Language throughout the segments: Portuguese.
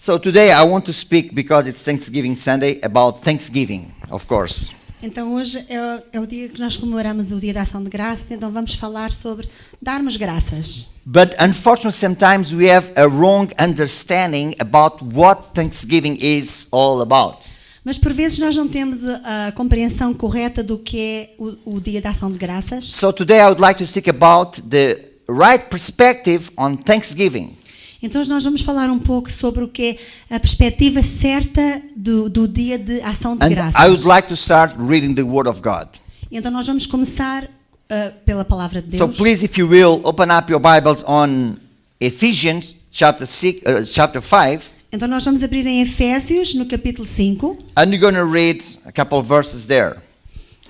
So today I want to speak, because it's Thanksgiving Sunday, about Thanksgiving, of course. Então hoje é o dia que nós comemoramos o Dia da Ação de Graças, então vamos falar sobre darmos graças. But unfortunately, sometimes we have a wrong understanding about what Thanksgiving is all about. Mas por vezes nós não temos a compreensão correta do que é o Dia da Ação de Graças. So today I would like to speak about the right perspective on Thanksgiving. Então nós vamos falar um pouco sobre o que é a perspectiva certa do Dia de Ação de And Graças. I would like to start reading the Word of God. Então nós vamos começar pela palavra de So Deus. please, if you will, open up your Bibles on Ephesians chapter 5. Então nós vamos abrir em Efésios, no capítulo 5. And you're going to read a couple of verses there.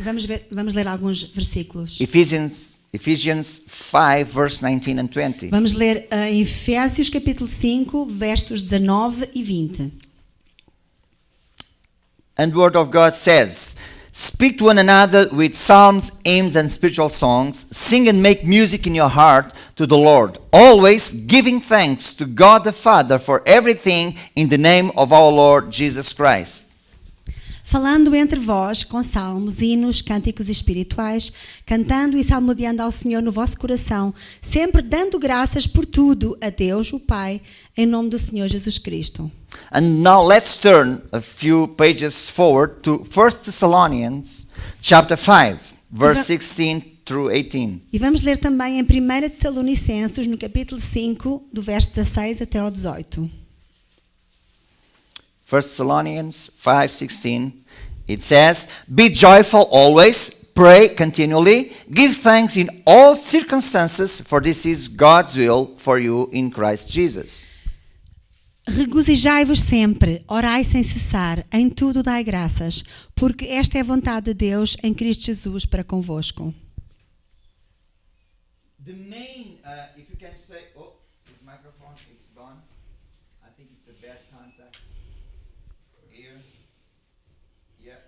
Vamos ler alguns versículos. Ephesians 5, verse 19 and 20. Vamos ler em Efésios, capítulo 5, versos 19 e 20. And the Word of God says, "Speak to one another with psalms, hymns, and spiritual songs. Sing and make music in your heart to the Lord, always giving thanks to God the Father for everything in the name of our Lord Jesus Christ." Falando entre vós com salmos, hinos, cânticos espirituais, cantando e salmodiando ao Senhor no vosso coração, sempre dando graças por tudo a Deus, o Pai, em nome do Senhor Jesus Cristo. And now let's turn a few pages forward to 1 Thessalonians chapter 5, verse 16 through 18. E vamos ler também em 1 Tessalonicenses, no capítulo 5, do verso 16 até ao 18. 1 Thessalonians 5:16, it says, "Be joyful always, pray continually, give thanks in all circumstances, for this is God's will for you in Christ Jesus." Regozijai-vos sempre, orai sem cessar, em tudo dai graças, porque esta é a vontade de Deus em Cristo Jesus para convosco. The main, if you can say, oh, this microphone, it's gone. I think it's a bad contact here. Yeah,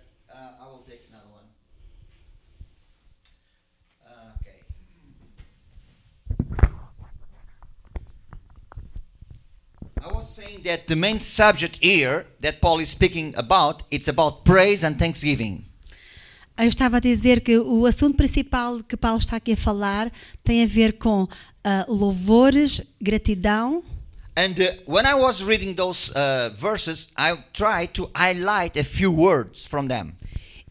I will take another one. Okay. I was saying that the main subject here that Paul is speaking about, it's about praise and thanksgiving. Eu estava a dizer que o assunto principal que Paulo está aqui a falar tem a ver com louvores, gratidão. And when I was reading those verses, I tried to highlight a few words from them.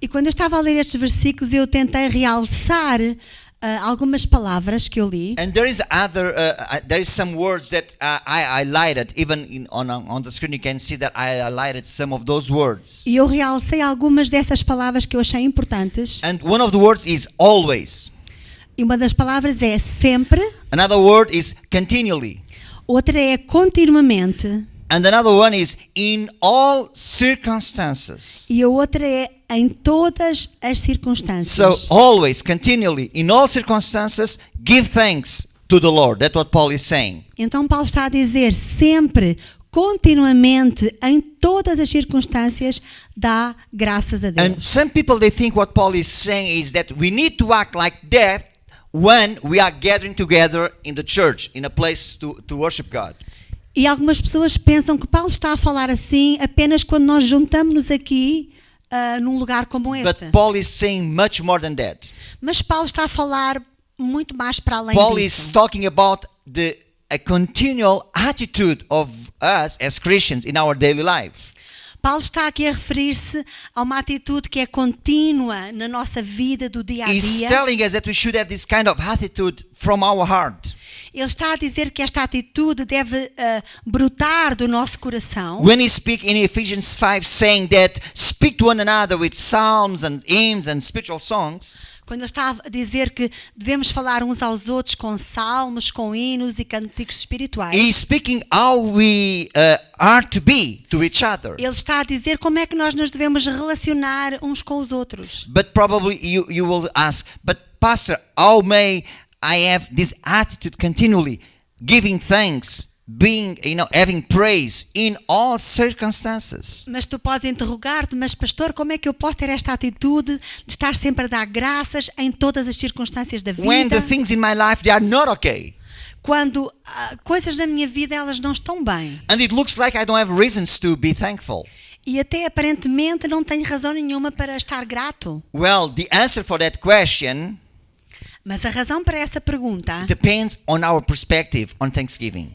E quando eu estava a ler estes versículos, eu tentei realçar algumas palavras que eu li. And there is some words that I highlighted. Even on the screen, you can see that I highlighted some of those words. E eu realcei algumas dessas palavras que eu achei importantes. And one of the words is always. E uma das palavras é sempre. Another word is continually. Outra é continuamente. And another one is in all circumstances. E a outra é em todas as circunstâncias. So always, continually, in all circumstances, give thanks to the Lord. That's what Paul is saying. Então Paulo está a dizer sempre, continuamente, em todas as circunstâncias, dá graças a Deus. And some people, they think what Paul is saying is that we need to act like that when we are gathering together in the church, in a place to worship God. E algumas pessoas pensam que Paulo está a falar assim apenas quando nós juntamos-nos aqui num lugar como este. But Paul is saying much more than that. Mas Paulo está a falar muito mais para além Paul disso. is talking about a continual attitude of us as Christians in our daily life. Paulo está aqui a referir-se a uma atitude que é contínua na nossa vida do dia a He's dia. telling us that we should have this kind of attitude from our heart. Ele está a dizer que esta atitude deve brotar do nosso coração. When he speaks in Ephesians 5 saying that speak to one another with psalms and hymns and spiritual songs, Quando ele está a dizer que devemos falar uns aos outros com salmos, com hinos e cânticos espirituais. he's speaking how we are to be to each other. Ele está a dizer como é que nós nos devemos relacionar uns com os outros. But probably you will ask, but Pastor, how may I have this attitude continually, giving thanks, being, having praise in all circumstances? Mas tu podes interrogar-te, mas pastor, como é que eu posso ter esta atitude de estar sempre a dar graças em todas as circunstâncias da vida? When the things in my life, they are not okay. Quando coisas na minha vida elas não estão bem. And it looks like I don't have reasons to be thankful. E até aparentemente não tenho razão nenhuma para estar grato. Well, the answer for that question Mas a razão para essa pergunta depends on our perspective on Thanksgiving.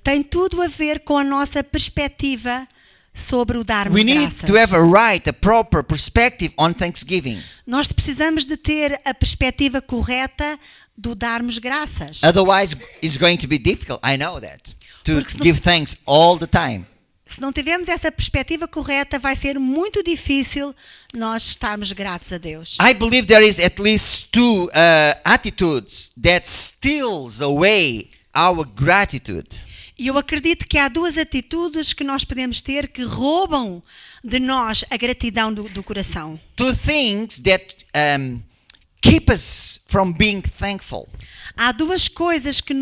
tem tudo a ver com a nossa perspectiva sobre o darmos We need graças. to have a proper perspective on Thanksgiving. Nós precisamos de ter a perspectiva correta do darmos graças. Otherwise, it's going to be difficult. I know that. To Porque senão- give thanks all the time. Se não tivermos essa perspectiva correta, vai ser muito difícil nós estarmos gratos a Deus. I believe there is at least two attitudes that steals away our gratitude. E eu acredito que há duas atitudes que nós podemos ter que roubam de nós a gratidão do coração. Two things that keep us from being thankful. Há duas coisas que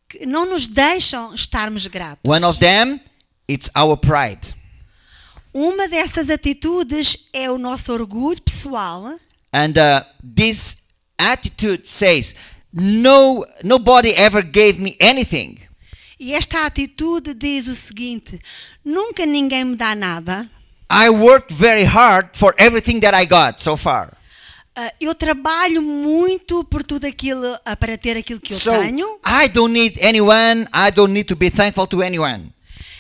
que não nos deixam estarmos gratos. One of them, it's our pride. Uma dessas atitudes é o nosso orgulho pessoal. And this attitude says, nobody ever gave me anything. E esta atitude diz o seguinte: nunca ninguém me dá nada. I worked very hard for everything that I got so far. Eu trabalho muito por tudo aquilo, para ter aquilo que eu So tenho. I don't need anyone. I don't need to be thankful to anyone.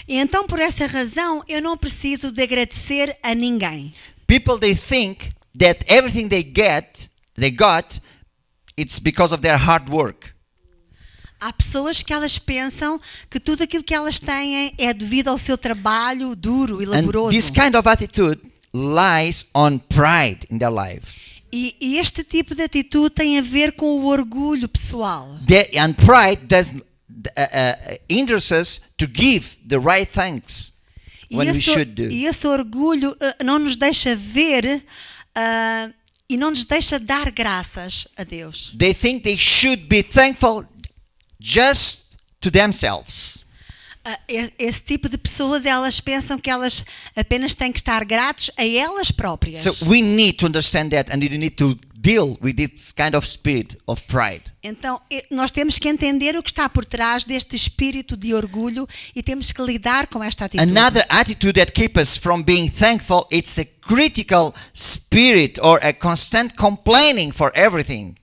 E então, por essa razão, eu não preciso de agradecer a ninguém. People, they think that everything they got, it's because of their hard work. Há pessoas que elas pensam que tudo aquilo que elas têm é devido ao seu trabalho duro e And laboroso. this kind of attitude lies on pride in their lives. E este tipo de atitude tem a ver com o orgulho pessoal. And pride hinders us to give the right thanks when we should do. E esse orgulho não nos deixa ver e não nos deixa dar graças a Deus. They think they should be thankful just to themselves. Esse tipo de pessoas, elas pensam que elas apenas têm que estar gratos a elas próprias. So we need to understand that, and we need to deal with this kind of spirit of pride. Então, nós temos que entender o que está por trás deste espírito de orgulho e temos que lidar com esta atitude. Another attitude that keeps us from being thankful, it's a critical spirit or a constant complaining for everything.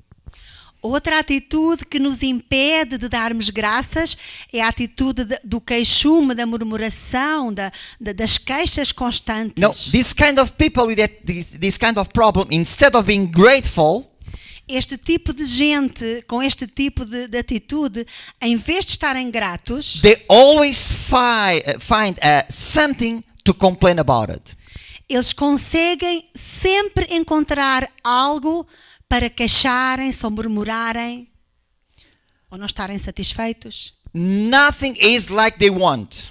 Outra atitude que nos impede de darmos graças é a atitude do queixume, da murmuração, das queixas constantes. No, this kind of people with this kind of problem, instead of being grateful, Este tipo de gente com este tipo de atitude, em vez de estarem gratos, they always find something to complain about it. eles conseguem sempre encontrar algo para queixarem-se ou murmurarem ou não estarem satisfeitos. Nothing is like they want.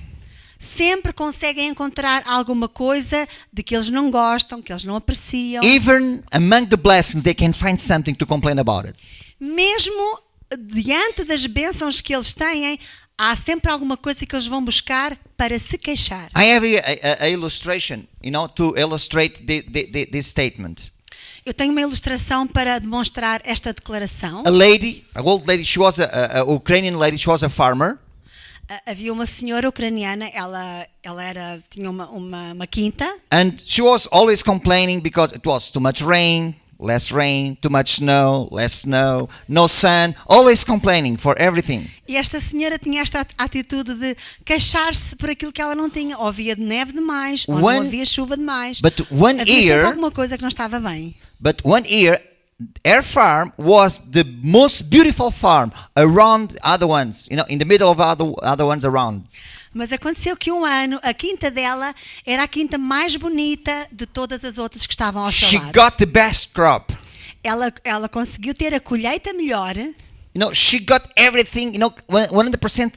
Sempre conseguem encontrar alguma coisa de que eles não gostam, que eles não apreciam. Even among the blessings, they can find something to complain about it. Mesmo diante das bênçãos que eles têm, há sempre alguma coisa que eles vão buscar para se queixar. I have a illustration, to illustrate this statement. Eu tenho uma ilustração para demonstrar esta declaração. A old lady, she was a Ukrainian lady, she was a farmer. Havia uma senhora ucraniana, ela tinha uma quinta. And she was always complaining because it was too much rain, less rain, too much snow, less snow, no sun, always complaining for everything. E esta senhora tinha esta atitude de queixar-se por aquilo que ela não tinha. Ou havia neve demais, ou não havia chuva demais. But one havia sempre year, alguma coisa que não estava bem. But one year, her farm was the most beautiful farm around other ones, in the middle of other ones around. Mas aconteceu que um ano a quinta dela era a quinta mais bonita de todas as outras que estavam ao seu She lado. got the best crop. Ela conseguiu ter a colheita melhor. She got everything, 100%,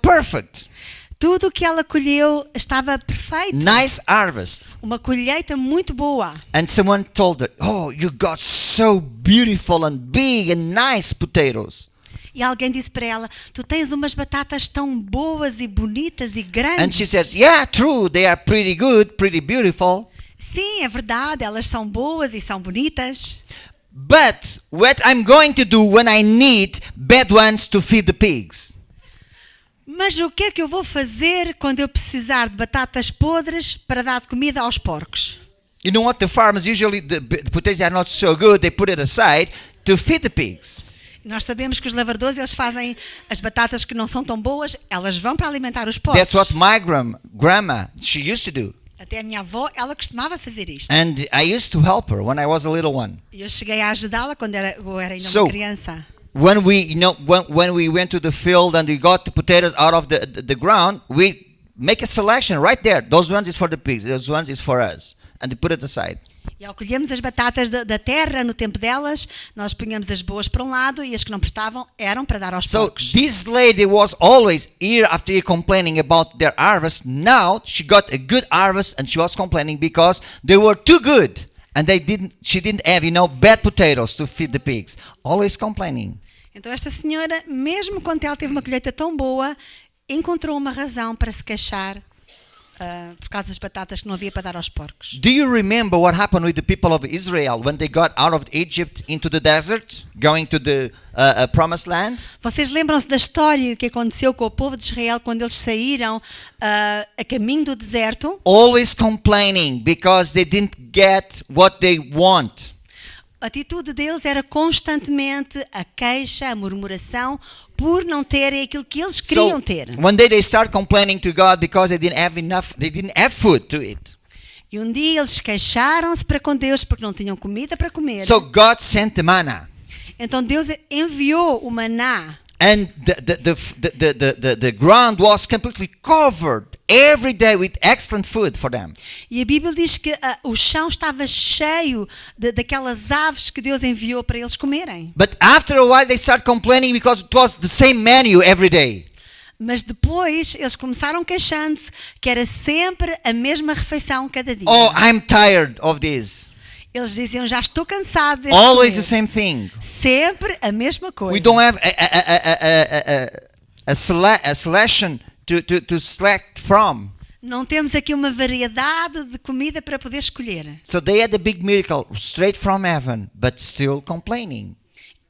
perfect. Tudo o que ela colheu estava perfeito. Nice harvest. Uma colheita muito boa. And someone told her, "Oh, you got so beautiful and big and nice potatoes." E alguém disse para ela: tu tens umas batatas tão boas e bonitas e grandes. And she said, "Yeah, true. They are pretty good, pretty beautiful." Sim, é verdade, elas são boas e são bonitas. But what I'm going to do when I need bad ones to feed the pigs? Mas o que é que eu vou fazer quando eu precisar de batatas podres para dar de comida aos porcos? You know what? The farmers usually, the potatoes are not so good. They put it aside to feed the pigs. Nós sabemos que os lavradores, eles fazem as batatas que não são tão boas, elas vão para alimentar os porcos. That's what my grandma, she used to do. Até a minha avó, ela costumava fazer isto. And I used to help her when I was a little one. E eu cheguei a ajudá-la quando eu era ainda So, uma criança. When we went to the field and we got the potatoes out of the ground, we make a selection right there. Those ones is for the pigs. Those ones is for us. And we put it aside. E ao colhermos as batatas da terra no tempo delas, nós punhamos as boas para um lado e as que não prestavam eram para dar aos So porcos. this lady was always year after year complaining about their harvest. Now she got a good harvest and she was complaining because they were too good and she didn't have bad potatoes to feed the pigs. Always complaining. Então esta senhora, mesmo quando ela teve uma colheita tão boa, encontrou uma razão para se queixar por causa das batatas que não havia para dar aos porcos. Do you remember what happened with the people of Israel when they got out of Egypt into the desert, going to the promised land? Vocês lembram-se da história que aconteceu com o povo de Israel quando eles saíram a caminho do deserto? Always complaining because they didn't get what they want. A atitude deles era constantemente a queixa, a murmuração por não terem aquilo que eles queriam ter. One day they start complaining to God because they didn't have food to eat. E um dia eles queixaram-se para com Deus porque não tinham comida para comer. So God sent the manna. Então Deus enviou o maná. And the ground was completely covered every day with excellent food for them. E a Bíblia diz que o chão estava cheio daquelas aves que Deus enviou para eles comerem. But after a while they start complaining because it was the same menu every day. Mas depois eles começaram queixando-se que era sempre a mesma refeição cada dia. Oh, I'm tired of this. Eles diziam, já estou cansado deste Always comer. the same thing. Sempre a mesma coisa. We don't have a selection to select from. Não temos aqui uma variedade de comida para poder escolher. So they had a big miracle straight from heaven, but still complaining.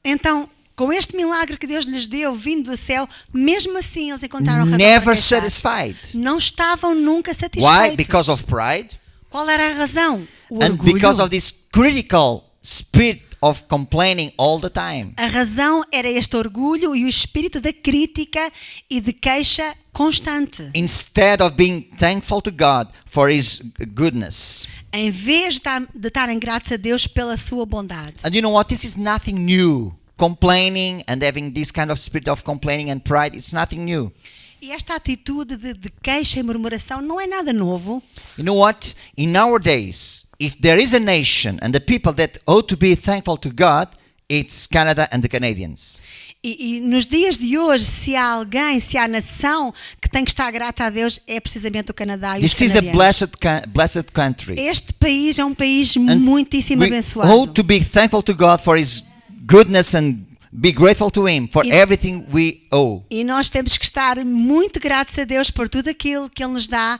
Então, com este milagre que Deus lhes deu, vindo do céu, mesmo assim eles encontraram razão Never para queixar. satisfied. Não estavam nunca satisfeitos. Why? Because of pride. Qual era a razão? O And orgulho. because of this critical spirit of complaining all the time. A razão era este orgulho e o espírito da crítica e de queixa constante. Instead of being thankful to God for His goodness. Em vez de estarem gratos a Deus pela sua bondade. And you know what? This is nothing new. Complaining and having this kind of spirit of complaining and pride, it's nothing new. E esta atitude de queixa e murmuração não é nada novo. You know what? In nowadays, if there is a nation and the people that ought to be thankful to God, it's Canada and the Canadians. E nos dias de hoje, se há alguém, se há nação que tem que estar grata a Deus, é precisamente o Canadá e os This is a canadianos. blessed country. Este país é um país And muitíssimo we abençoado. ought to be thankful to God for His goodness and be grateful to Him for everything we owe. E nós temos que estar muito gratos a Deus por tudo aquilo que Ele nos dá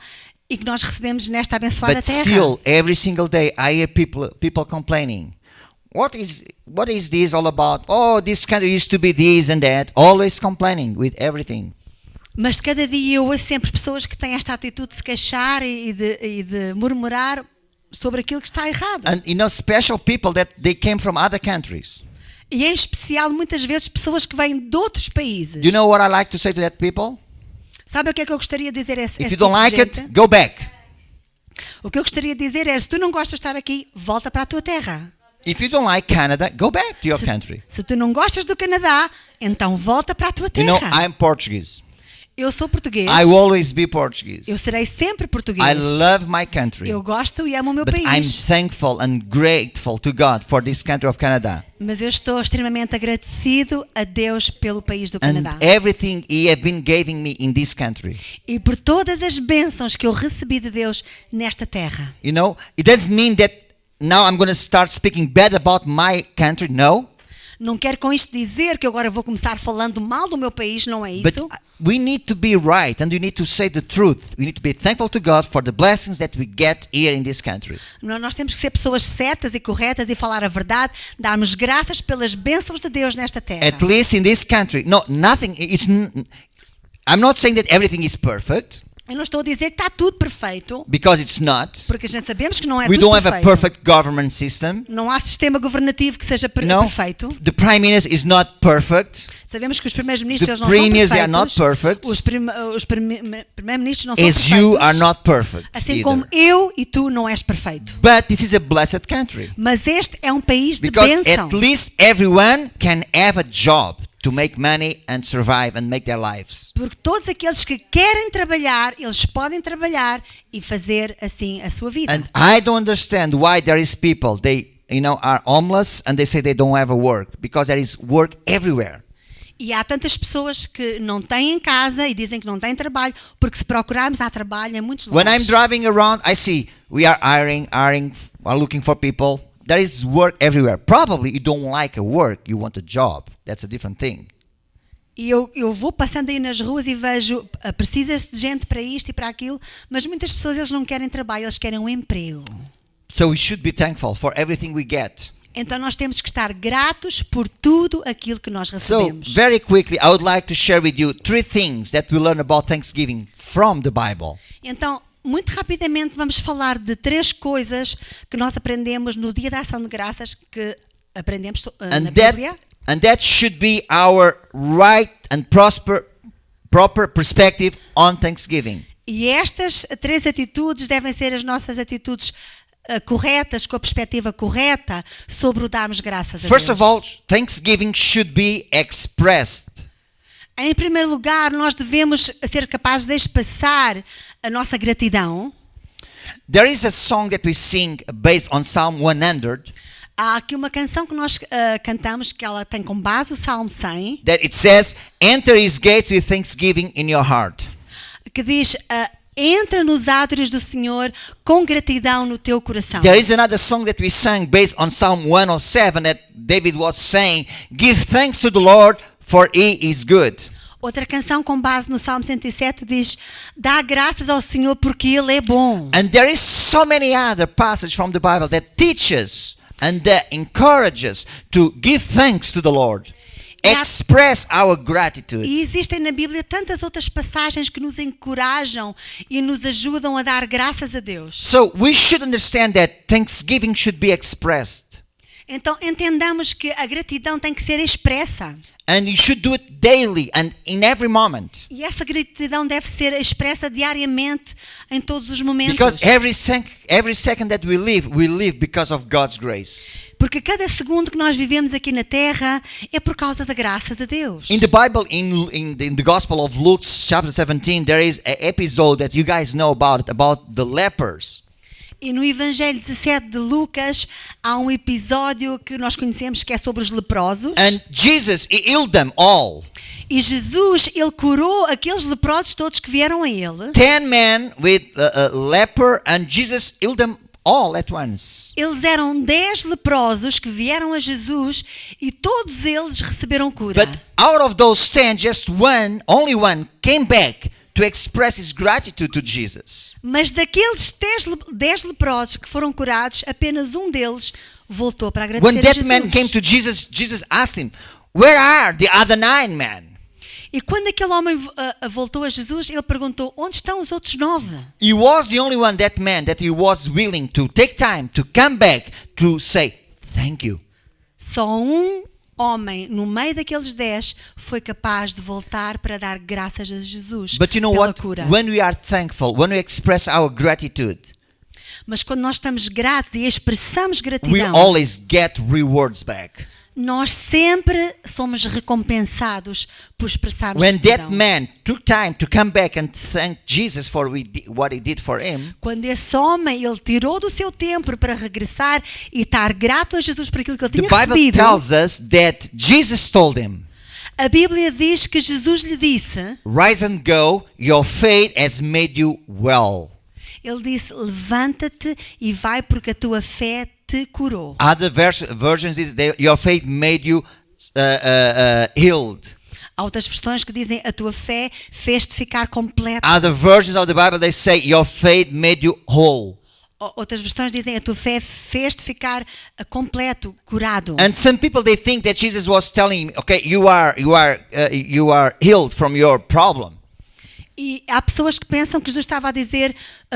e que nós recebemos nesta abençoada But terra. still, every single day, I hear people complaining. What is this all about? Oh, this country used to be this and that. Always complaining with everything. Mas cada dia eu ouço sempre pessoas que têm esta atitude de se queixar e de murmurar sobre aquilo que está errado. And special people that they came from other countries. E em especial, muitas vezes, pessoas que vêm de outros países. Do you know what I like to say to that people? Sabe o que é que eu gostaria de dizer a esse If you tipo don't de like gente? it, go back. O que eu gostaria de dizer é, se tu não gostas de estar aqui, volta para a tua terra. If you don't like Canada, go back to your country. Se tu não gostas do Canadá, então volta para a tua You know, terra. I'm Portuguese. Eu sou português. I will always be Portuguese. Eu serei sempre português. I love my country. Eu gosto e amo o meu But I'm país. thankful and grateful to God for this country of Canada. Mas eu estou extremamente agradecido a Deus pelo país do And Canadá. everything He has been giving me in this country. E por todas as bênçãos que eu recebi de Deus nesta terra. You know, it doesn't mean that now I'm going to start speaking bad about my country. No. Não quero com isto dizer que agora vou começar falando mal do meu país, não é But isso. we need to be right and we need to say the truth. We need to be thankful to God for the blessings that we get here in this country. Nós temos que ser pessoas certas e corretas e falar a verdade, darmos graças pelas bênçãos de Deus nesta terra. At least in this country. No, nothing is. I'm not saying that everything is perfect, Eu não estou a dizer que está tudo perfeito, because it's not. porque a gente sabemos que não é We tudo don't have a perfeito. perfect government system. Não há sistema governativo que seja No, perfeito. the prime minister is not perfect. Sabemos que os primeiros-ministros The eles não são premiers perfeitos. are not perfect. Os primeiros-ministros não são As perfeitos. you are not perfect Assim como either. eu e tu não és perfeito. But this is a blessed country, Mas este é um país de because bênção. at least everyone can have a job to make money and survive and make their lives. Porque todos aqueles que querem trabalhar, eles podem trabalhar e fazer assim a sua vida. And I don't understand why there is people, they are homeless and they say they don't have a work, because there is work everywhere. E há tantas pessoas que não têm casa e dizem que não têm trabalho, porque se procurarmos há trabalho em muitos When I'm lugares. driving around, I see we are hiring, are looking for people. There is work everywhere. Probably you don't like a work, you want a job. That's a different thing. E eu vou passando aí nas ruas e vejo, precisa-se de gente para isto e para aquilo, mas muitas pessoas eles não querem trabalho, eles querem um emprego. So we should be thankful for everything we get. Então nós temos que estar gratos por tudo aquilo que nós So, recebemos. very quickly, I would like to share with you 3 things that we learn about Thanksgiving from the Bible. Então, muito rapidamente vamos falar de 3 coisas que nós aprendemos no Dia da Ação de Graças, que aprendemos na Bíblia. And that should be our right and proper perspective on Thanksgiving. E estas 3 atitudes devem ser as nossas atitudes corretas, com a perspectiva correta sobre o darmos graças a First Deus. of all, Thanksgiving should be expressed. Em primeiro lugar, nós devemos ser capazes de expressar a nossa gratidão. There is a song that we sing based on Psalm 100 Há aqui uma canção que nós cantamos que ela tem como base o Salmo 100, that it says, "Enter his gates with thanksgiving in your heart." que diz: entra nos átrios do Senhor com gratidão no teu coração. There is another song that we sang based on Psalm 107 that David was saying, "Give thanks to the Lord, for he is good." Outra canção com base no Salmo 107 diz: dá graças ao Senhor porque Ele é bom. And there is so many other passages from the Bible that teach us and that encourage us to give thanks to the Lord. Express our gratitude. E existem na Bíblia tantas outras passagens que nos encorajam e nos ajudam a dar graças a Deus. So we should understand that thanksgiving should be expressed. Então entendamos que a gratidão tem que ser expressa. And you should do it daily and in every moment. E essa gratidão deve ser expressa diariamente em todos os momentos. Because every second that we live because of God's grace. Porque cada segundo que nós vivemos aqui na Terra é por causa da graça de Deus. In the Bible, in the Gospel of Luke chapter 17, there is an episode that you guys know about the lepers. E no Evangelho 17 de Lucas há um episódio que nós conhecemos que é sobre os leprosos. And Jesus, he healed them all. E Jesus, ele curou aqueles leprosos todos que vieram a ele. 10 men with a leper, and Jesus healed them all at once. Eles eram 10 leprosos que vieram a Jesus e todos eles receberam cura. But out of those 10, just only one came back to express his gratitude to Jesus. Mas daqueles 10 leprosos que foram curados, apenas um deles voltou para agradecer When a that Jesus. man came to Jesus, Jesus asked him, "Where are the other 9 men?" E quando aquele homem voltou a Jesus, ele perguntou: onde estão os outros 9? He was the only one, that man, that he was willing to take time to come back to say, "Thank you." Só um homem no meio daqueles 10 foi capaz de voltar para dar graças a Jesus But you know pela what? cura. When we are thankful, when we express our gratitude, Mas quando nós estamos gratos e expressamos we gratidão, always get rewards back. nós sempre somos recompensados por expressarmos When gratidão. that man took time to come back and thank Jesus for what he did for him, Quando esse homem ele tirou do seu tempo para regressar e estar grato a Jesus por aquilo que ele the tinha Bible recebido, tells us that Jesus told him, a Bíblia diz que Jesus lhe disse, "Rise and go, your faith has made you well." ele disse: levanta-te e vai porque a tua fé te curou. Other versions is that your faith made you healed. Há outras versões que dizem a tua fé fez-te ficar completo. Other versions of the Bible, they say your faith made you whole. Outras versões dizem a tua fé fez-te ficar completo, curado. And some people, they think that Jesus was telling, okay, you are healed from your problem. E há pessoas que pensam que Jesus estava a dizer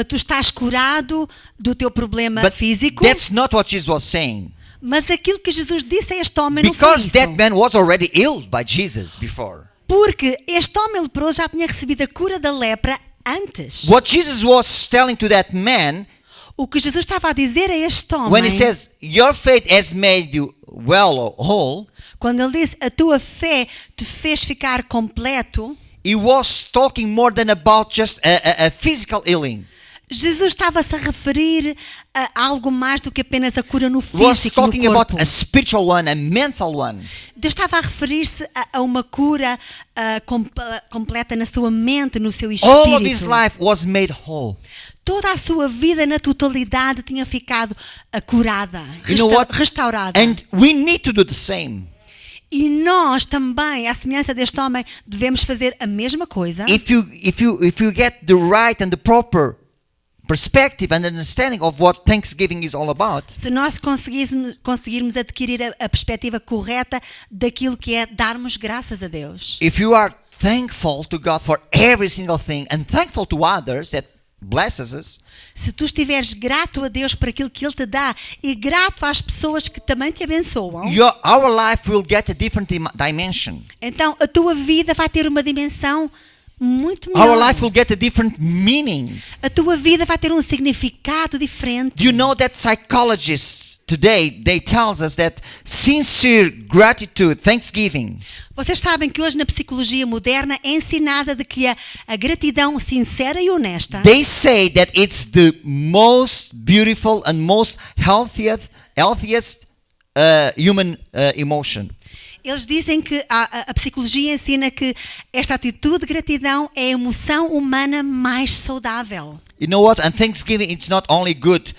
tu estás curado do teu problema But físico. that's not what Jesus was saying. Mas aquilo que Jesus disse a este homem não foi Because isso. that man was already healed by Jesus before. Porque este homem leproso já tinha recebido a cura da lepra antes. What Jesus was telling to that man, O que Jesus estava a dizer a este homem, when he says, your faith has made you well or whole, quando ele disse a tua fé te fez ficar completo, he was talking more than about just a physical healing. Jesus estava-se a referir a algo mais do que apenas a cura no He was físico, no talking corpo. about a spiritual one, a mental one. Deus estava a referir-se a uma cura completa na sua mente, no seu espírito. All of his life was made whole. Toda a sua vida na totalidade tinha ficado curada, You know what? restaurada. And we need to do the same. E nós também, à semelhança deste homem, devemos fazer a mesma coisa. If you get the right and the proper perspective and understanding of what Thanksgiving is all about, Se nós conseguirmos adquirir a perspectiva correta daquilo que é darmos graças a Deus. if you are thankful to God for every single thing and thankful to others that blesses us, Se tu estiveres grato a Deus por aquilo que Ele te dá e grato às pessoas que também te abençoam, our life will get a different dimension. então a tua vida vai ter uma dimensão muito Our melhor. life will get a different meaning. A tua vida vai ter um significado diferente. Do you know that psychologists today, they tells us that sincere gratitude, thanksgiving, Vocês sabem que hoje na psicologia moderna é ensinada de que a gratidão sincera e honesta they say that it's the most beautiful and most healthiest human emotion. Eles dizem que a psicologia ensina que esta atitude de gratidão é a emoção humana mais saudável. You know what? And Thanksgiving, it's not only good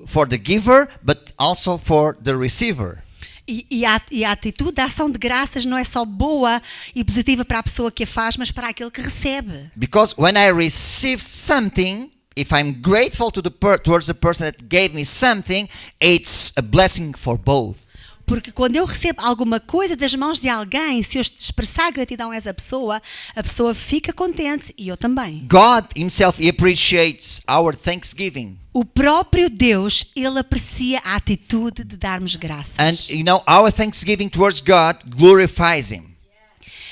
for the giver, but also for the receiver. E a atitude da ação de graças não é só boa e positiva para a pessoa que a faz, mas para aquele que recebe. Because when I receive something, if I'm grateful towards the person that gave me something, it's a blessing for both. Porque quando eu recebo alguma coisa das mãos de alguém, se eu expressar gratidão a essa pessoa, a pessoa fica contente e eu também. God himself, he appreciates our thanksgiving. O próprio Deus, Ele aprecia a atitude de darmos graças. And you know, our thanksgiving towards God glorifies him.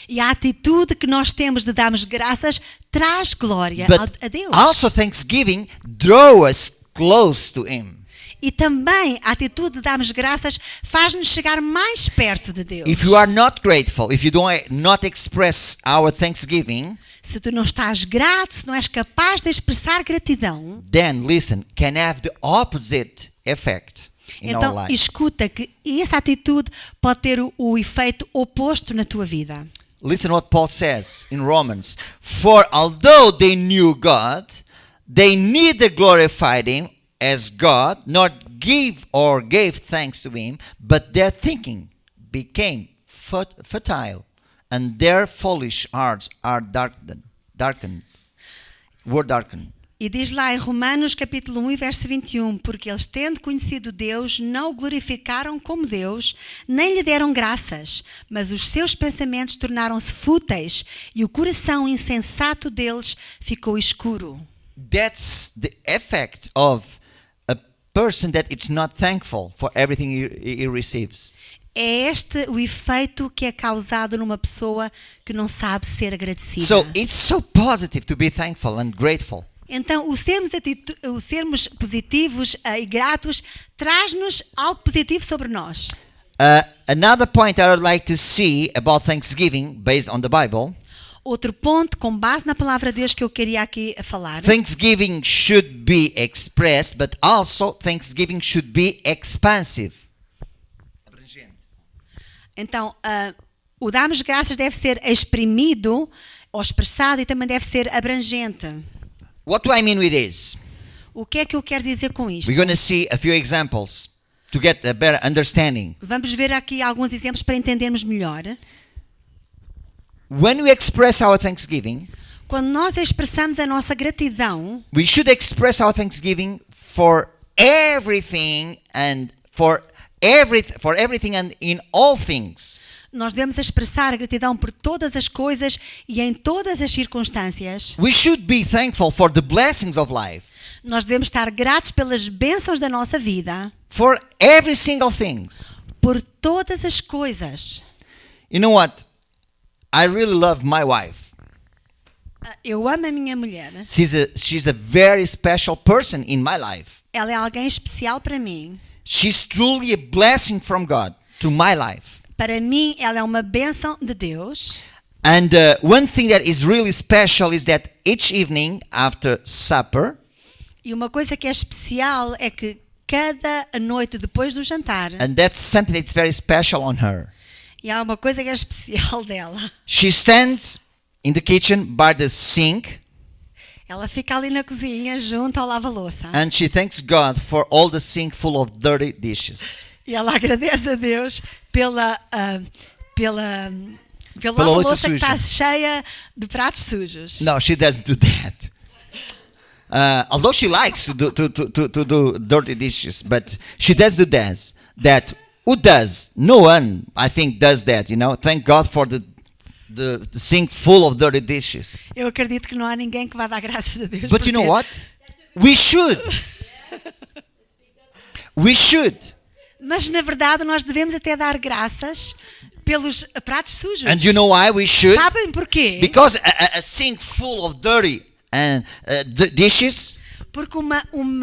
E a atitude que nós temos de darmos graças traz glória But a Deus. also thanksgiving draws us close to him. E também a atitude de darmos graças faz-nos chegar mais perto de Deus. If you are not grateful, if you do not express our thanksgiving, Se tu não estás grato, se não és capaz de expressar gratidão, then listen, can have the opposite effect in our então life. escuta que essa atitude pode ter o efeito oposto na tua vida. Listen what Paul says in Romans. For although they knew God, they neither glorified him as God, nor gave thanks to him, but their thinking became futile, and their foolish hearts are darkened. E diz lá em Romanos capítulo 1 e verso 21, porque eles tendo conhecido Deus, não o glorificaram como Deus, nem lhe deram graças, mas os seus pensamentos tornaram-se fúteis e o coração insensato deles ficou escuro. That's the effect of a person that is not thankful for everything he receives. É este o efeito que é causado numa pessoa que não sabe ser agradecida. So it's so positive to be thankful and grateful. Então, o sermos positivos e gratos traz-nos algo positivo sobre nós. Another point I would like to see about Thanksgiving based on the Bible. Outro ponto, com base na palavra de Deus, que eu queria aqui falar. Thanksgiving should be expressed, but also Thanksgiving should be expansive. Então, o darmos graças deve ser exprimido ou expressado e também deve ser abrangente. What do I mean with this? O que é que eu quero dizer com isto? We're going to see a few examples to get a better understanding. Vamos ver aqui alguns exemplos para entendermos melhor. When we express our thanksgiving, Quando nós expressamos a nossa gratidão, we should express our thanksgiving for everything and for everything and in all things. nós devemos expressar a gratidão por todas as coisas e em todas as circunstâncias. We should be thankful for the blessings of life, Nós devemos estar gratos pelas bênçãos da nossa vida, for every single thing. por todas as coisas. You know what? I really love my wife. Eu amo a minha mulher. She's a very special person in my life. Ela é alguém especial para mim. She's truly a blessing from God to my life. Para mim, ela é uma bênção de Deus. And one thing that is really special is that each evening after supper, E uma coisa que é especial é que cada noite depois do jantar, and that's something that's very special on her, e há uma coisa que é especial dela, she stands in the kitchen by the sink ela fica ali na cozinha junto ao lava-louça and she thanks God for all the sink full of dirty dishes. e ela agradece a Deus pela louça lava-louça que suja. está cheia de pratos sujos. No, she doesn't do that. Although she likes to do dirty dishes, but she does do that. Who does? No one, I think, does that. You know, thank God for the sink full of dirty dishes. Eu acredito que não há ninguém que vá dar graças a Deus. But you know porque- what? We should. We should. Mas na verdade nós devemos até dar graças pelos pratos sujos. And you know why we should? Sabem porquê? Because a sink full of dirty dishes, Porque um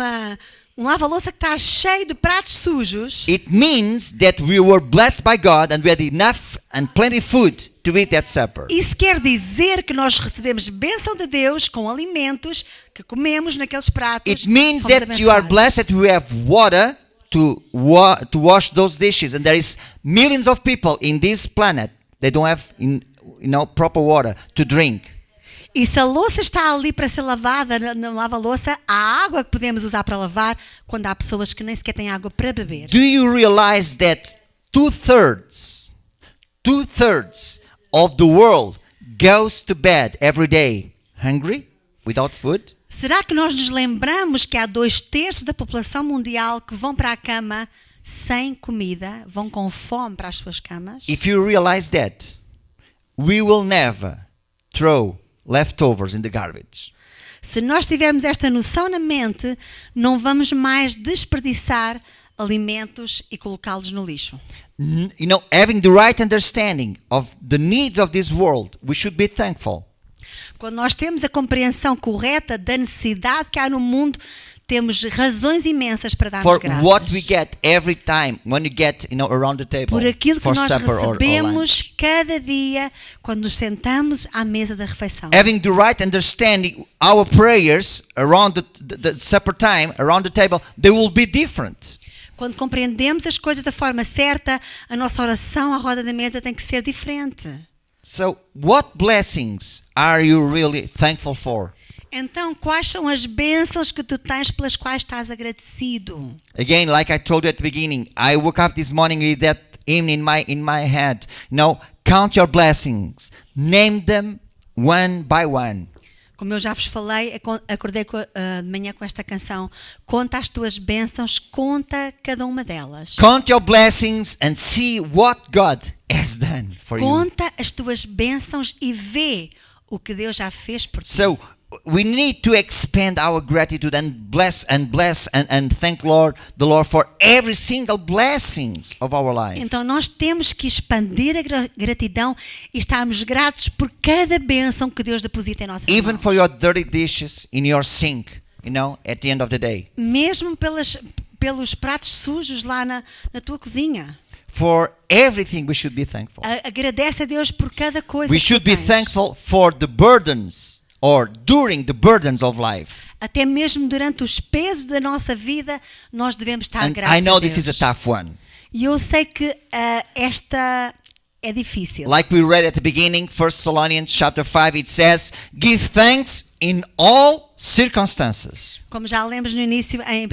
lava-louça que está cheio de pratos sujos, it means that we were blessed by God and we had enough and plenty of food to eat at supper. isso quer dizer que nós recebemos bênção de Deus com alimentos que comemos naqueles pratos. It means Fomos that you are abençoados. blessed that we have water to wash those dishes, and there is millions of people in this planet they don't have proper water to drink. E se a louça está ali para ser lavada na lava-louça, há água que podemos usar para lavar quando há pessoas que nem sequer têm água para beber. Do you realize that two-thirds of the world goes to bed every day hungry, without food? Será que nós nos lembramos que há 2/3 da população mundial que vão para a cama sem comida, vão com fome para as suas camas? If you realize that, we will never throw leftovers in the garbage. Se nós tivermos esta noção na mente, não vamos mais desperdiçar alimentos e colocá-los no lixo. Having the right understanding of the needs of this world, we should be thankful. Quando nós temos a compreensão correta da necessidade que há no mundo, temos razões imensas para darmos For graças. what we get every time when you get around the table Por aquilo que for nós supper or lunch. recebemos cada dia quando nos sentamos à mesa da refeição. Having the right understanding, our prayers around the supper time, around the table, they will be different. Quando compreendemos as coisas da forma certa, a nossa oração à roda da mesa tem que ser diferente. So, what blessings are you really thankful for? Então, quais são as bênçãos que tu tens pelas quais estás agradecido? Again, like I told you at the beginning, I woke up this morning with that hymn in my head. Count your blessings, name them one by one. Como eu já vos falei, acordei de manhã com esta canção. Conta as tuas bênçãos, conta cada uma delas. Count your blessings and see what God has done for you. Conta as tuas bênçãos e vê o que Deus já fez por ti. So we need to expand our gratitude and bless and thank the Lord for every single blessings of our life. Então nós temos que expandir a gratidão e estarmos gratos por cada bênção que Deus deposita em nossas Even mãos. for your dirty dishes in your sink, at the end of the day. Mesmo pelos pratos sujos lá na tua cozinha. For everything we should be thankful. Agradece a Deus por cada coisa We que should tu be tens. thankful for the burdens or during the burdens of life. Até mesmo durante os pesos da nossa vida, nós devemos estar And gratos I know a Deus. this is a tough one. E eu sei que esta é difícil. Like we read at the beginning, 1 Thessalonians chapter 5, it says, give thanks in all circumstances. Como já lemos no início em 1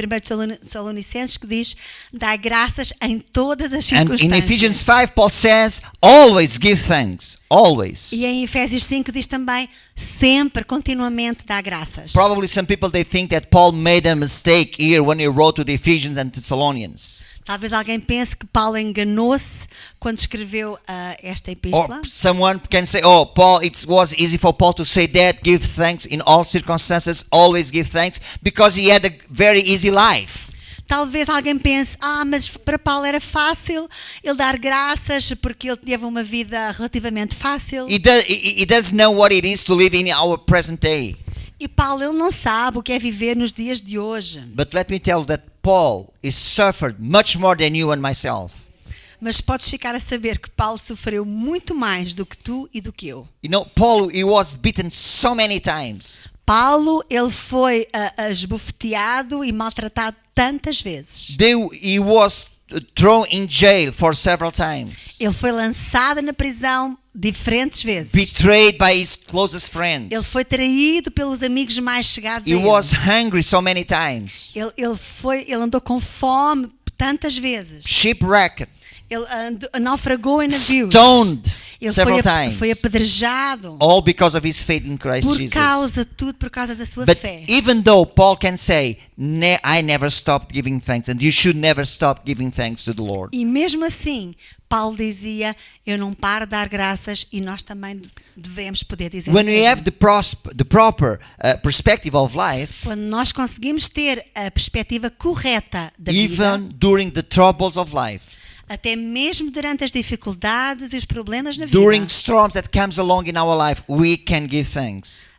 Tessalonicenses, que diz: dá graças em todas as And in Ephesians circunstâncias. 5, Paul says, always give thanks. Always. E em Efésios 5 diz também: sempre, continuamente dá graças. Probably some people, they think that Paul made a mistake here when he wrote to the Ephesians and Thessalonians. Talvez alguém pense que Paulo enganou-se quando escreveu esta Or epístola. someone can say, oh, Paul, it was easy for Paul to say that, give thanks in all circumstances, always give thanks, because he had a very easy life. Talvez alguém pense: mas para Paulo era fácil ele dar graças porque ele teve uma vida relativamente fácil. He doesn't know what it is to live in our present day. E Paulo, ele não sabe o que é viver nos dias de hoje. But let me tell you that Paul has suffered much more than you and myself. Mas podes ficar a saber que Paulo sofreu muito mais do que tu e do que eu. You know, Paul, he was beaten so many times. Paulo, ele foi esbofeteado e maltratado tantas vezes. He was thrown in jail for several times. Ele foi lançado na prisão diferentes vezes. Betrayed by his closest friends. Ele foi traído pelos amigos mais chegados a He ele. was hungry so many times. Ele andou com fome tantas vezes. Shipwrecked. Ele naufragou em navios. Stoned Ele several times. foi apedrejado. All because of his faith in Christ Por Jesus. causa, tudo por causa da sua But fé. even though Paul can say, I never stopped giving thanks, and you should never stop giving thanks to the Lord. E mesmo assim, Paulo dizia: eu não paro de dar graças, e nós também devemos poder dizer When o we mesmo. have the proper perspective of life, Quando nós conseguimos ter a perspectiva correta da vida, even during the troubles of life, até mesmo durante as dificuldades e os problemas na vida, during storms that comes along in our life, we can give thanks.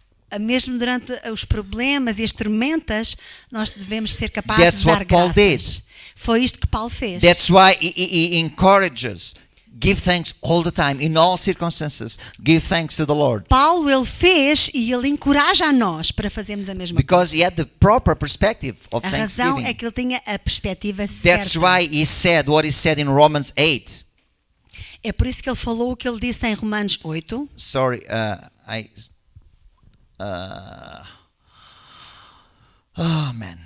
mesmo durante os problemas e as tormentas, nós devemos ser capazes That's de dar what Paul graças. did. Foi isto que Paulo fez. That's why he encourages, give thanks all the time, in all circumstances, give thanks to the Lord. Paulo, ele fez e ele encoraja a nós para fazermos a mesma coisa. Because he had the proper perspective of A razão é thanksgiving. que ele tinha a perspectiva That's certa. why he said what he said in Romans 8. É por isso que ele falou o que ele disse em Romanos 8. Sorry, oh man.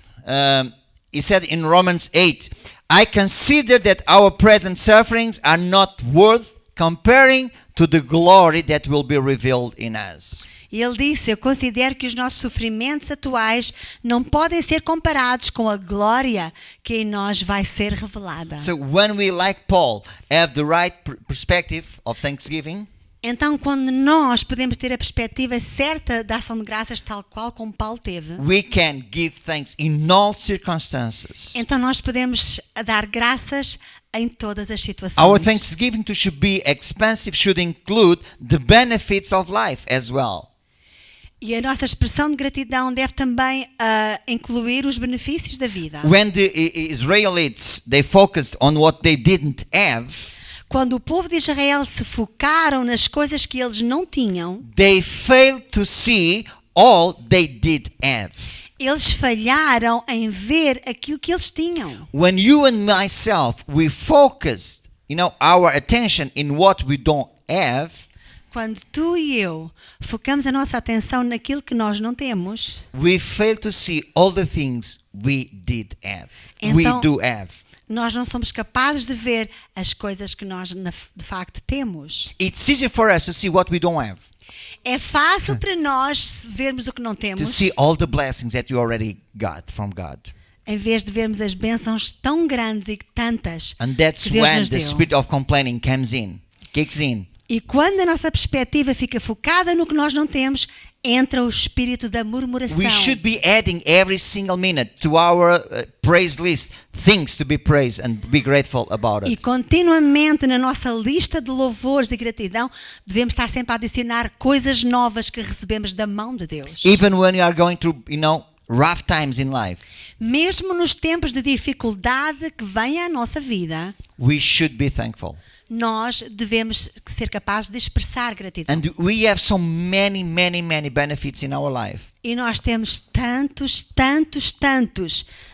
He said in Romans 8, I consider that our present sufferings are not worth comparing to the glory that will be revealed in us. E ele disse: eu considero que os nossos sofrimentos atuais não podem ser comparados com a glória que em nós vai ser revelada. So when we, like Paul, have the right perspective of thanksgiving, Então, quando nós podemos ter a perspectiva certa da ação de graças, tal qual como Paulo teve, we can give thanks in all circumstances. então nós podemos dar graças em todas as situações. Our thanksgiving should be expansive, should include the benefits of life as well. E a nossa expressão de gratidão deve também incluir os benefícios da vida. When the Israelites, they focused on what they didn't have, Quando o povo de Israel se focaram nas coisas que eles não tinham, they failed to see all they did have. eles falharam em ver aquilo que eles tinham. When you and myself, we focused, our attention in what we don't have, Quando tu e eu focamos a nossa atenção naquilo que nós não temos, we fail to see all the things we did have. Então- We do have. nós não somos capazes de ver as coisas que nós de facto temos. It's easy for us to see what we don't have, É fácil para nós vermos o que não to temos, see all the blessings that you already got from God. em vez de vermos as bênçãos tão grandes e tantas And that's que Deus when nos the deu. spirit of complaining kicks in. E quando a nossa perspectiva fica focada no que nós não temos, entra o espírito da murmuração. We should be adding every single minute to our praise list things to be praised and be grateful about E it. continuamente na nossa lista de louvores e gratidão, devemos estar sempre a adicionar coisas novas que recebemos da mão de Deus. Even when you are going through, rough times in life, Mesmo nos tempos de dificuldade que vêm à nossa vida, we should be thankful. nós devemos ser capazes de expressar gratidão. And we have so many benefits in our life. E nós temos tantos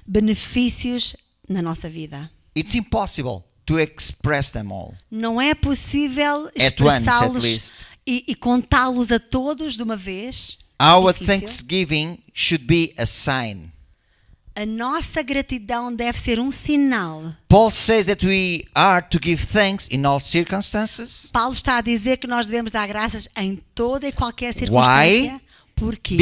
benefícios na nossa vida. It's impossible to express them all. Não é possível At once, at expressá-los least. e contá-los a todos de uma vez. Our difícil. thanksgiving should be a sign. A nossa gratidão deve ser um sinal. Paul says that we are to give thanks in all circumstances. Paulo está a dizer que nós devemos dar graças em toda e qualquer circunstância. Why? Porquê?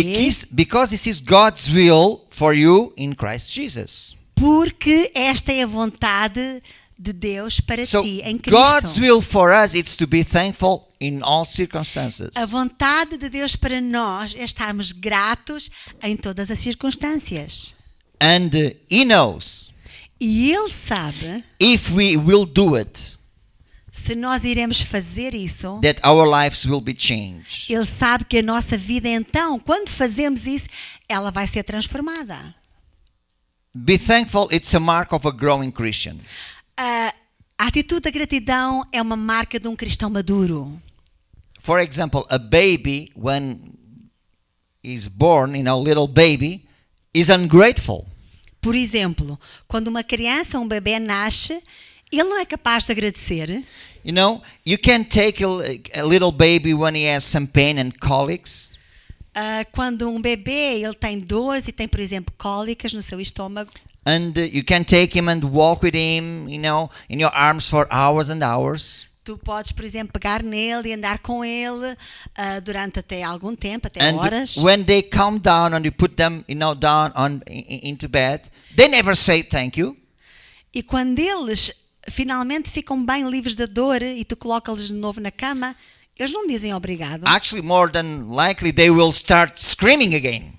Because this is God's will for you in Christ Jesus. Porque esta é a vontade de Deus para So ti em God's Cristo. will for us is to be thankful in all circumstances. A vontade de Deus para nós é estarmos gratos em todas as circunstâncias. And He knows E Ele sabe, if we will do it, se nós iremos fazer isso, that our lives will be changed. Ele sabe que a nossa vida, então, quando fazemos isso, ela vai ser transformada. Be thankful, it's a mark of a growing Christian. A atitude da gratidão é uma marca de um cristão maduro. For example, a baby, when is born, little baby, is ungrateful. Por exemplo, quando uma criança, um bebê nasce, ele não é capaz de agradecer. You can take a little baby when he has some pain and colics. Quando um bebê ele tem dores e tem, por exemplo, cólicas no seu estômago. And you can take him and walk with him, in your arms for hours and hours. Tu podes, por exemplo, pegar nele e andar com ele durante até algum tempo, até And horas. when they calm down and you put them, down into bed, they never say thank you. E quando eles finalmente ficam bem livres da dor e tu colocas-los de novo na cama, eles não dizem obrigado. Actually, more than likely, they will start screaming again.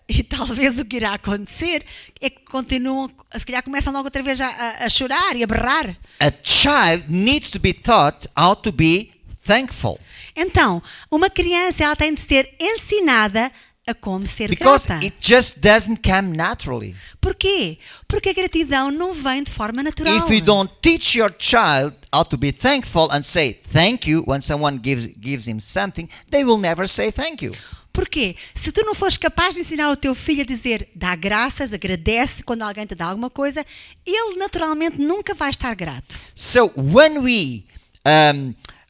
E talvez o que irá acontecer é que continuam, se calhar começam logo outra vez a chorar e a berrar. A child needs to be taught how to be thankful. Então, uma criança ela tem de ser ensinada a como ser Because grata. it just doesn't come naturally. Porquê? Porque a gratidão não vem de forma natural. If you don't teach your child how to be thankful and say thank you when someone gives him something, they will never say thank you. Porquê? Se tu não fores capaz de ensinar o teu filho a dizer dá graças, agradece quando alguém te dá alguma coisa, ele naturalmente nunca vai estar grato. So when we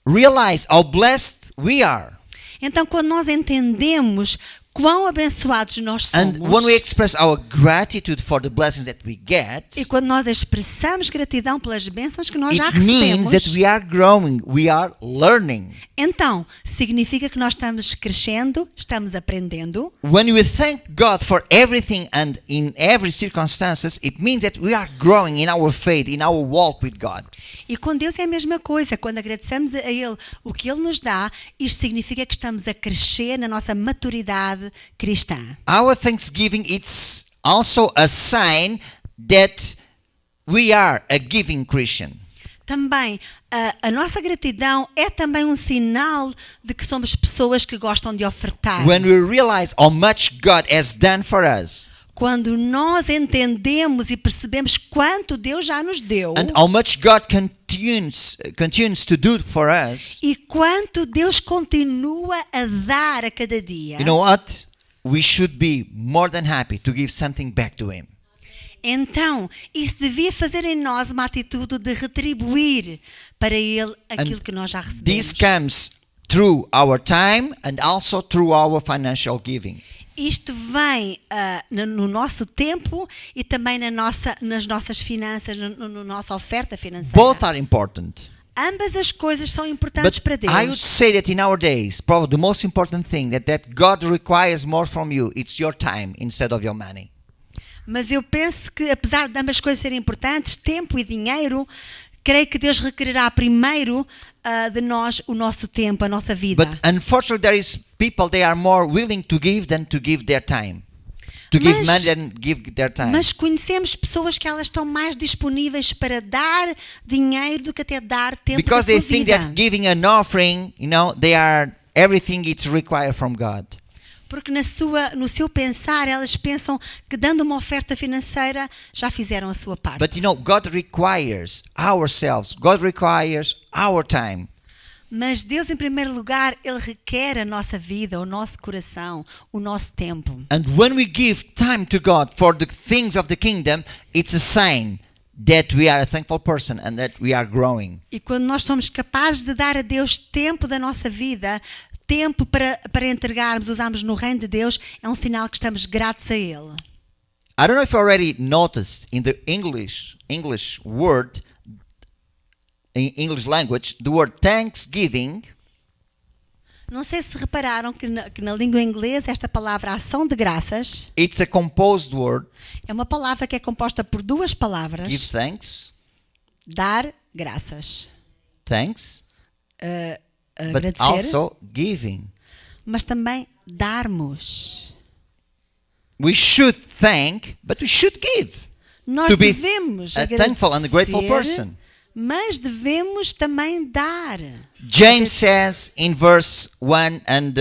realize how blessed we are, Então, quando nós entendemos quão abençoados nós and somos, when we express our gratitude for the blessings that we get, e quando nós expressamos gratidão pelas bênçãos que nós já it means recebemos, that we are growing, we are learning. então significa que nós estamos crescendo, estamos aprendendo. When we thank God for everything and in every circumstances, it means that we are growing in our faith, in our walk with God. E com Deus é a mesma coisa. Quando agradecemos a Ele o que Ele nos dá, isto significa que estamos a crescer na nossa maturidade cristã. Our thanksgiving, it's also a sign that we are a giving Christian. Também, a nossa gratidão é também um sinal de que somos pessoas que gostam de ofertar. When we realize how much God has done for us, Quando nós entendemos e percebemos quanto Deus já nos deu and how much God continues to do for us, e quanto Deus continua a dar a cada dia, you know what? We should be more than happy to give something back to Him. então isso devia fazer em nós uma atitude de retribuir para Ele aquilo que nós já This recebemos. comes through our time and also through our financial giving. Isto vem no nosso tempo e também nas nossas finanças, na nossa oferta financeira. Both are important. Ambas as coisas são importantes But para Deus. I would say that in our days, probably the most important thing that God requires more from you, it's your time instead of your money. Mas eu penso que, apesar de ambas as coisas serem importantes, tempo e dinheiro, creio que Deus requererá primeiro de nós o nosso tempo, a nossa vida. But unfortunately, there is people, they are more willing to give than to give their time. To give Mas- money than give their time. Mas conhecemos pessoas que elas estão mais disponíveis para dar dinheiro do que até dar tempo Because da they sua think vida. that giving an offering, they are everything it's required from God. Porque no seu pensar, elas pensam que dando uma oferta financeira já fizeram a sua parte. But God requires ourselves. God requires our time. Mas Deus, em primeiro lugar, Ele requer a nossa vida, o nosso coração, o nosso tempo. And when we give time to God for the things of the kingdom, it's a sign that we are a thankful person and that we are growing. E quando nós somos capazes de dar a Deus tempo da nossa vida, tempo para entregarmos, usarmos no reino de Deus, é um sinal que estamos gratos a Ele. I don't know if you already noticed in the English word, in English language, the word thanksgiving Não sei se repararam que na língua inglesa esta palavra ação de graças it's a composed word. é uma palavra que é composta por duas Give palavras. thanks, Dar graças. thanks, but Agradecer, also giving. mas também darmos. We should thank, but we should give. Nós To be devemos a thankful and a grateful agradecer, person. mas devemos também dar. James says in verse 1 and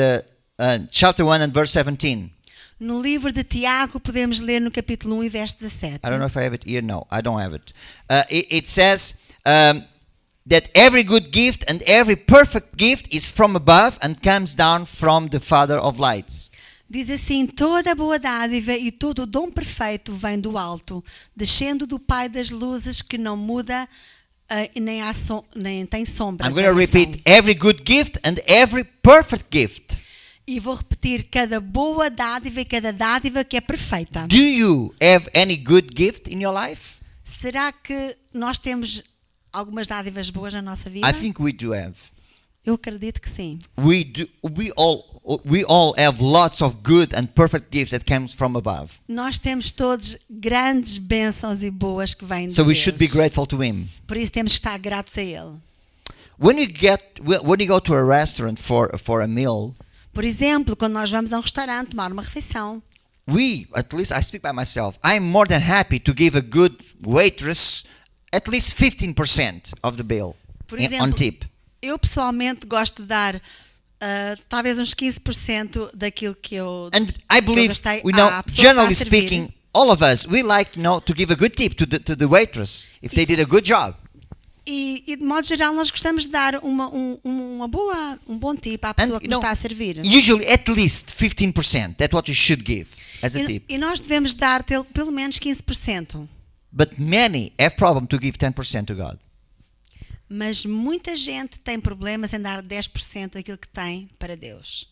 chapter 1 and verse 17. No livro de Tiago podemos ler no capítulo 1 e verso 17. I don't know if I have it here. No, I don't have it. It says that every good gift and every perfect gift is from above and comes down from the Father of lights. Diz assim: toda boa dádiva e todo o dom perfeito vem do alto, descendo do Pai das luzes, que não muda nem tem sombra. I'm de going to variação. repeat every good gift and every perfect gift. E vou repetir: cada boa dádiva e cada dádiva que é perfeita. Do you have any good gift in your life? Será que nós temos algumas dádivas boas na nossa vida? I think we do have. Eu acredito que sim. We all have lots of good and perfect gifts that comes from above. Nós temos todos grandes bênçãos e boas que vêm de So we Deus. should be grateful to him. Por isso temos que estar gratos a Ele. When you go to a restaurant for a meal, Por exemplo, quando nós vamos a um restaurante tomar uma refeição, at least I speak by myself, I'm more than happy to give a good waitress at least 15% of the bill Por on exemplo, tip. eu pessoalmente gosto de dar talvez uns 15% daquilo que eu And I believe, gastei we know, à pessoa que generally está a servir. speaking, all of us, we like to give a good tip to the waitress if they did a good job. E de modo geral nós gostamos de dar um bom tip à pessoa And, que nos está a servir. usually at least 15%. That's what you should give as a tip. E nós devemos dar pelo menos 15%. But many have problem to give 10% to God. Mas muita gente tem problemas em dar 10% daquilo que tem para Deus.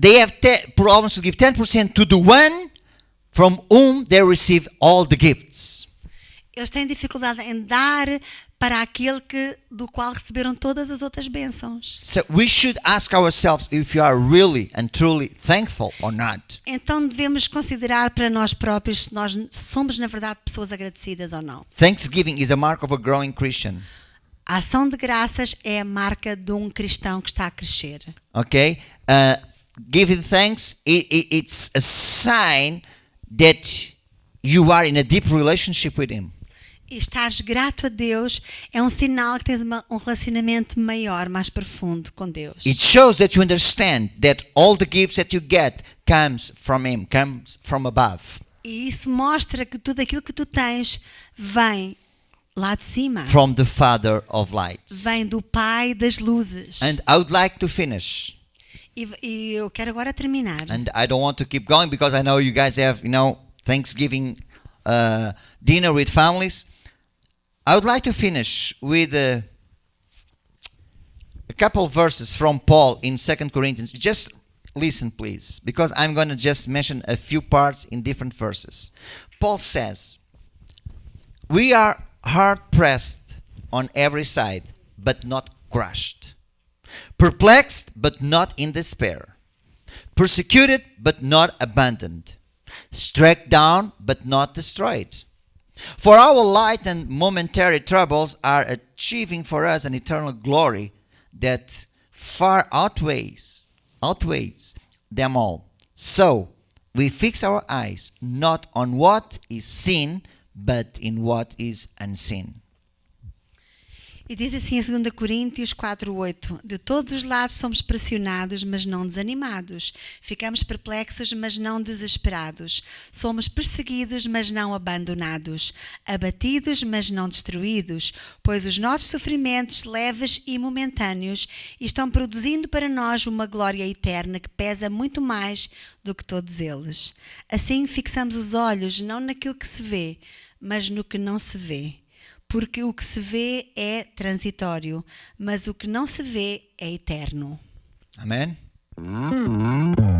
They have problems to give 10% to the one from whom they receive all the gifts. Eles têm dificuldade em dar para aquele do qual receberam todas as outras bênçãos. So we should ask ourselves if you are really and truly thankful or not. Então devemos considerar para nós próprios se nós somos na verdade pessoas agradecidas ou não. Thanksgiving is a mark of a growing Christian. A ação de graças é a marca de um cristão que está a crescer. Okay? Giving thanks, it's a sign that you are in a deep relationship with Him. E estares grato a Deus é um sinal que tens um relacionamento maior, mais profundo com Deus. It shows that you understand that all the gifts that you get comes from Him, comes from above. E isso mostra que tudo aquilo que tu tens vem lá de cima. From the Father of lights. Vem do Pai das luzes. And I would like to finish. E eu quero agora terminar. And I don't want to keep going because I know you guys have, Thanksgiving dinner with families. I would like to finish with a couple of verses from Paul in 2 Corinthians. Just listen, please, because I'm going to just mention a few parts in different verses. Paul says, "We are hard-pressed on every side, but not crushed. Perplexed, but not in despair. Persecuted, but not abandoned. Struck down, but not destroyed. For our light and momentary troubles are achieving for us an eternal glory that far outweighs them all. So we fix our eyes not on what is seen, but in what is unseen." E diz assim em 2 Coríntios 4:8: De todos os lados somos pressionados, mas não desanimados. Ficamos perplexos, mas não desesperados. Somos perseguidos, mas não abandonados. Abatidos, mas não destruídos. Pois os nossos sofrimentos, leves e momentâneos, estão produzindo para nós uma glória eterna que pesa muito mais do que todos eles. Assim fixamos os olhos não naquilo que se vê, mas no que não se vê. Porque o que se vê é transitório, mas o que não se vê é eterno. Amen. Mm-hmm.